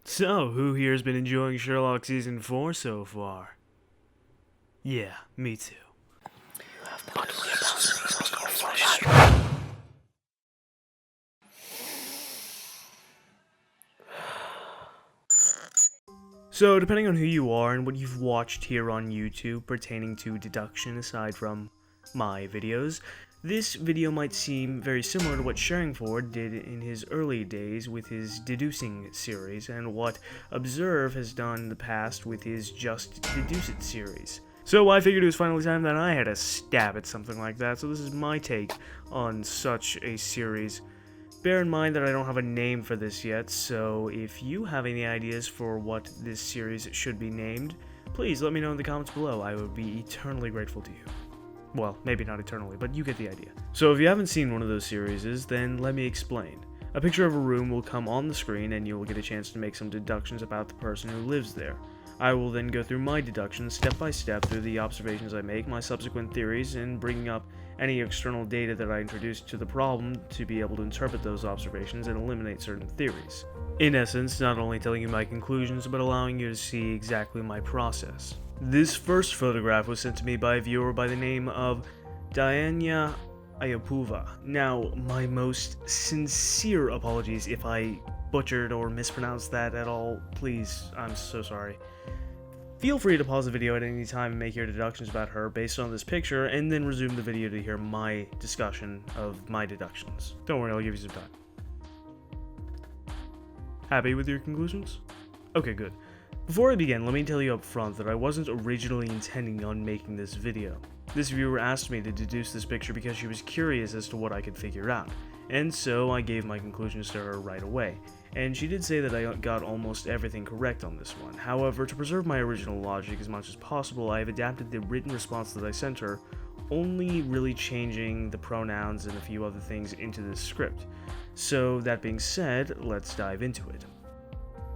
So, who here has been enjoying Sherlock Season 4 so far? Yeah, me too. So, depending on who you are and what you've watched here on YouTube pertaining to deduction aside from my videos, this video might seem very similar to what Sherringford did in his early days with his Deducing series, and what Observe has done in the past with his Just Deduce It series. So I figured it was finally time that I had a stab at something like that, so this is my take on such a series. Bear in mind that I don't have a name for this yet, so if you have any ideas for what this series should be named, please let me know in the comments below. I would be eternally grateful to you. Well, maybe not eternally, but you get the idea. So if you haven't seen one of those series, then let me explain. A picture of a room will come on the screen and you will get a chance to make some deductions about the person who lives there. I will then go through my deductions step by step through the observations I make, my subsequent theories, and bringing up any external data that I introduce to the problem to be able to interpret those observations and eliminate certain theories. In essence, not only telling you my conclusions, but allowing you to see exactly my process. This first photograph was sent to me by a viewer by the name of Diana Ayapuva. Now, my most sincere apologies if I butchered or mispronounced that at all. Please, I'm so sorry. Feel free to pause the video at any time and make your deductions about her based on this picture, and then resume the video to hear my discussion of my deductions. Don't worry, I'll give you some time. Happy with your conclusions? Okay, good. Before I begin, let me tell you up front that I wasn't originally intending on making this video. This viewer asked me to deduce this picture because she was curious as to what I could figure out, and so I gave my conclusions to her right away. And she did say that I got almost everything correct on this one. However, to preserve my original logic as much as possible, I have adapted the written response that I sent her, only really changing the pronouns and a few other things into this script. So that being said, let's dive into it.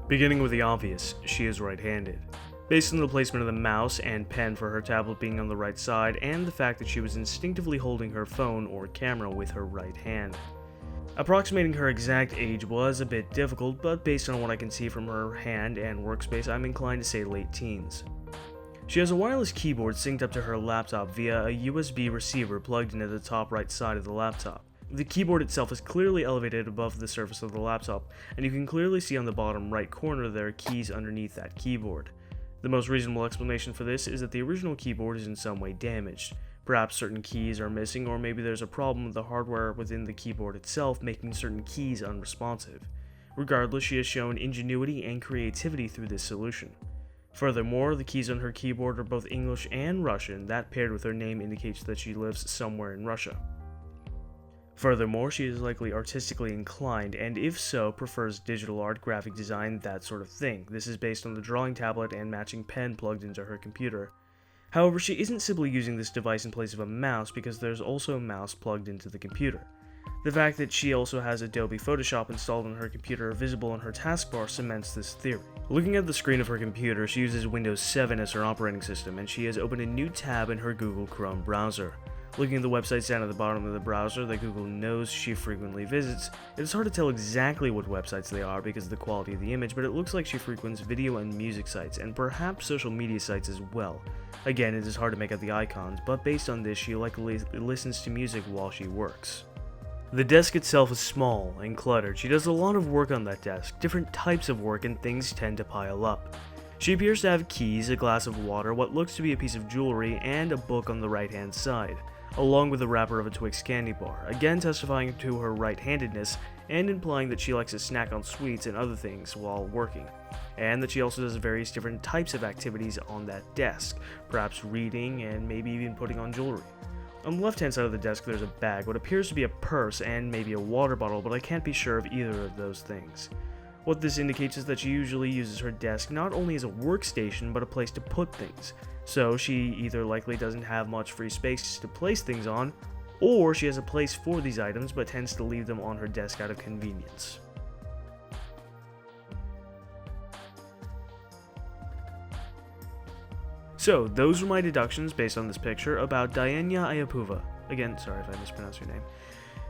Beginning with the obvious, she is right-handed. Based on the placement of the mouse and pen for her tablet being on the right side, and the fact that she was instinctively holding her phone or camera with her right hand. Approximating her exact age was a bit difficult, but based on what I can see from her hand and workspace, I'm inclined to say late teens. She has a wireless keyboard synced up to her laptop via a USB receiver plugged into the top right side of the laptop. The keyboard itself is clearly elevated above the surface of the laptop, and you can clearly see on the bottom right corner there are keys underneath that keyboard. The most reasonable explanation for this is that the original keyboard is in some way damaged. Perhaps certain keys are missing, or maybe there's a problem with the hardware within the keyboard itself making certain keys unresponsive. Regardless, she has shown ingenuity and creativity through this solution. Furthermore, the keys on her keyboard are both English and Russian. That paired with her name indicates that she lives somewhere in Russia. Furthermore, she is likely artistically inclined, and if so, prefers digital art, graphic design, that sort of thing. This is based on the drawing tablet and matching pen plugged into her computer. However, she isn't simply using this device in place of a mouse because there's also a mouse plugged into the computer. The fact that she also has Adobe Photoshop installed on her computer visible on her taskbar cements this theory. Looking at the screen of her computer, she uses Windows 7 as her operating system, and she has opened a new tab in her Google Chrome browser. Looking at the websites down at the bottom of the browser that Google knows she frequently visits, it is hard to tell exactly what websites they are because of the quality of the image, but it looks like she frequents video and music sites, and perhaps social media sites as well. Again, it is hard to make out the icons, but based on this, she likely listens to music while she works. The desk itself is small and cluttered. She does a lot of work on that desk, different types of work, and things tend to pile up. She appears to have keys, a glass of water, what looks to be a piece of jewelry, and a book on the right-hand side, along with the wrapper of a Twix candy bar, again testifying to her right-handedness and implying that she likes to snack on sweets and other things while working, and that she also does various different types of activities on that desk, perhaps reading and maybe even putting on jewelry. On the left-hand side of the desk there's a bag, what appears to be a purse and maybe a water bottle, but I can't be sure of either of those things. What this indicates is that she usually uses her desk not only as a workstation, but a place to put things. So she either likely doesn't have much free space to place things on, or she has a place for these items but tends to leave them on her desk out of convenience. So, those were my deductions based on this picture about Diana Ayapuva. Again, sorry if I mispronounced your name.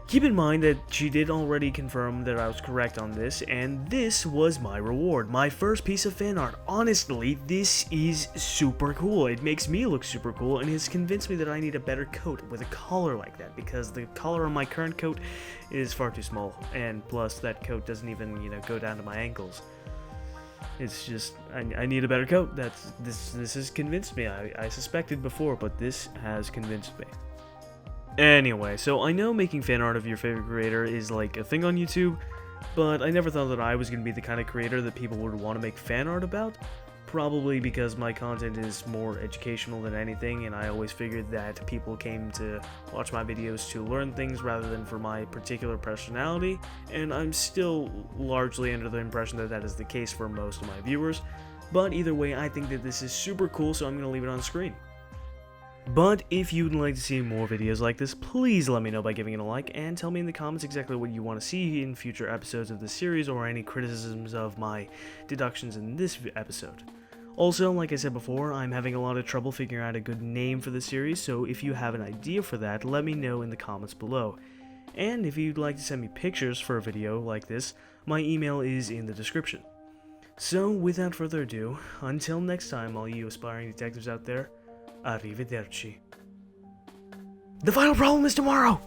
Keep in mind that she did already confirm that I was correct on this, and this was my reward, my first piece of fan art. Honestly, this is super cool. It makes me look super cool, and it's convinced me that I need a better coat with a collar like that, because the collar on my current coat is far too small, and plus that coat doesn't even, go down to my ankles. It's just, I need a better coat. This has convinced me. I suspected before, but this has convinced me. Anyway, so I know making fan art of your favorite creator is like a thing on YouTube, but I never thought that I was going to be the kind of creator that people would want to make fan art about. Probably because my content is more educational than anything, and I always figured that people came to watch my videos to learn things rather than for my particular personality, and I'm still largely under the impression that that is the case for most of my viewers. But either way, I think that this is super cool, so I'm going to leave it on screen. But if you'd like to see more videos like this, please let me know by giving it a like, and tell me in the comments exactly what you want to see in future episodes of this series, or any criticisms of my deductions in this episode. Also, like I said before, I'm having a lot of trouble figuring out a good name for the series, so if you have an idea for that, let me know in the comments below. And if you'd like to send me pictures for a video like this, my email is in the description. So, without further ado, until next time, all you aspiring detectives out there, arrivederci. The final problem is tomorrow!